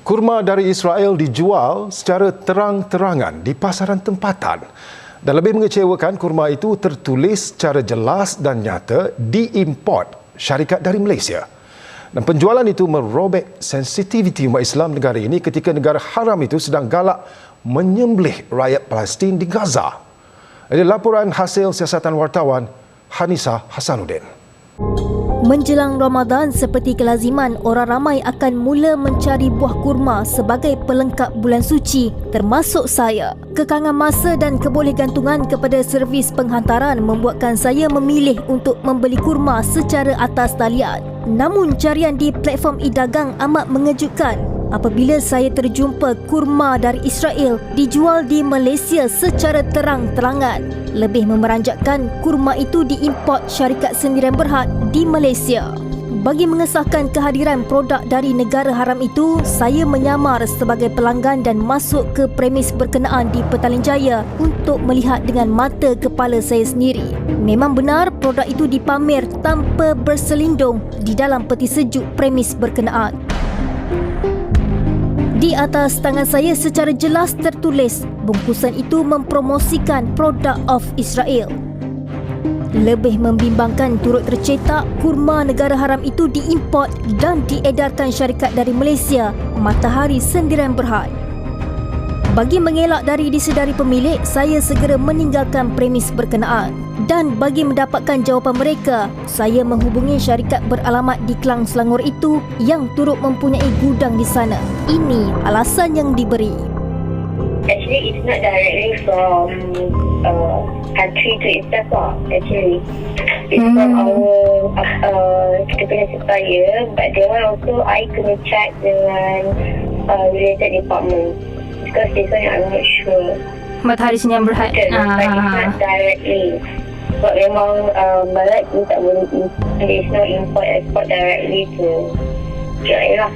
Kurma dari Israel dijual secara terang-terangan di pasaran tempatan. Dan lebih mengecewakan, kurma itu tertulis secara jelas dan nyata diimport syarikat dari Malaysia. Dan penjualan itu merobek sensitiviti umat Islam negara ini ketika negara haram itu sedang galak menyembelih rakyat Palestin di Gaza. Ini laporan hasil siasatan wartawan Hanisa Hasanuddin. Menjelang Ramadan, seperti kelaziman, orang ramai akan mula mencari buah kurma sebagai pelengkap bulan suci, termasuk saya. Kekangan masa dan kebolehgantungan kepada servis penghantaran membuatkan saya memilih untuk membeli kurma secara atas talian. Namun carian di platform e-dagang amat mengejutkan apabila saya terjumpa kurma dari Israel dijual di Malaysia secara terang-terangan. Lebih memeranjatkan, kurma itu diimport syarikat sendirian berhad di Malaysia. Bagi mengesahkan kehadiran produk dari negara haram itu, saya menyamar sebagai pelanggan dan masuk ke premis berkenaan di Petaling Jaya untuk melihat dengan mata kepala saya sendiri. Memang benar produk itu dipamer tanpa berselindung di dalam peti sejuk premis berkenaan. Di atas tangan saya secara jelas tertulis bungkusan itu mempromosikan produk of Israel. Lebih membimbangkan, turut tercetak kurma negara haram itu diimport dan diedarkan syarikat dari Malaysia, Matahari Sendirian Berhad. Bagi mengelak dari disedari pemilik, saya segera meninggalkan premis berkenaan. Dan bagi mendapatkan jawapan mereka, saya menghubungi syarikat beralamat di Klang, Selangor itu yang turut mempunyai gudang di sana. Ini alasan yang diberi. Actually, it's not directly from country to itself lah. Actually, it's from our kita punya supplier, but they want also I kena check dengan related department because this one I'm not sure. Matahari Sendirian Berhad. But it's not directly. But memang Malaysia ni tak boleh there is no import export directly to Israel lah.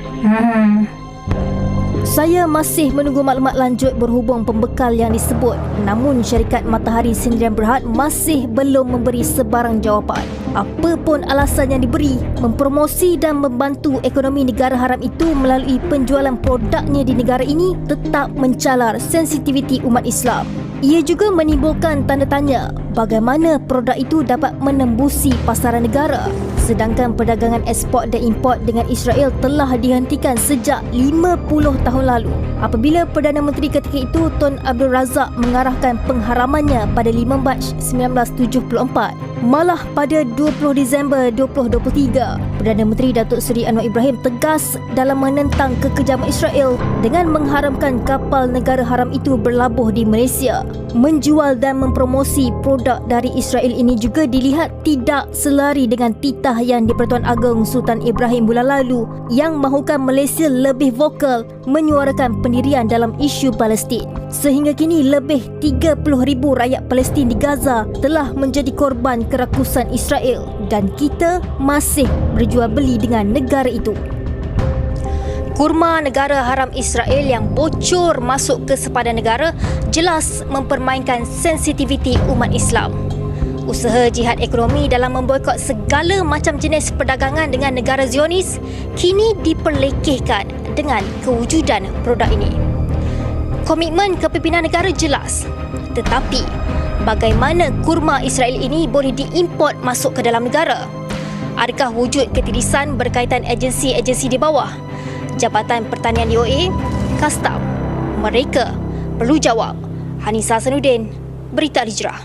Saya masih menunggu maklumat lanjut berhubung pembekal yang disebut. Namun syarikat Matahari Sendirian Berhad masih belum memberi sebarang jawapan. Apa pun alasan yang diberi, mempromosi dan membantu ekonomi negara haram itu melalui penjualan produknya di negara ini tetap mencalar sensitiviti umat Islam. Ia juga menimbulkan tanda tanya bagaimana produk itu dapat menembusi pasaran negara. Sedangkan perdagangan ekspor dan import dengan Israel telah dihentikan sejak 50 tahun lalu apabila Perdana Menteri ketika itu Tun Abdul Razak mengarahkan pengharamannya pada 5 Mac 1974. Malah pada 20 Disember 2023, Perdana Menteri Datuk Seri Anwar Ibrahim tegas dalam menentang kekejaman Israel dengan mengharamkan kapal negara haram itu berlabuh di Malaysia. Menjual dan mempromosi produk dari Israel ini juga dilihat tidak selari dengan titah yang di-Pertuan Agong Sultan Ibrahim bulan lalu yang mahukan Malaysia lebih vokal menyuarakan pendirian dalam isu Palestin. Sehingga kini lebih 30,000 rakyat Palestin di Gaza telah menjadi korban kerakusan Israel dan kita masih berjual beli dengan negara itu. Kurma negara haram Israel yang bocor masuk ke sepadan negara jelas mempermainkan sensitiviti umat Islam. Usaha jihad ekonomi dalam memboikot segala macam jenis perdagangan dengan negara Zionis kini diperlekehkan dengan kewujudan produk ini. Komitmen kepimpinan negara jelas, tetapi bagaimana kurma Israel ini boleh diimport masuk ke dalam negara? Adakah wujud ketirisan berkaitan agensi-agensi di bawah? Jabatan Pertanian DOA, Kastam? Mereka perlu jawab. Hanisa Hasanuddin, Berita Al Hijrah.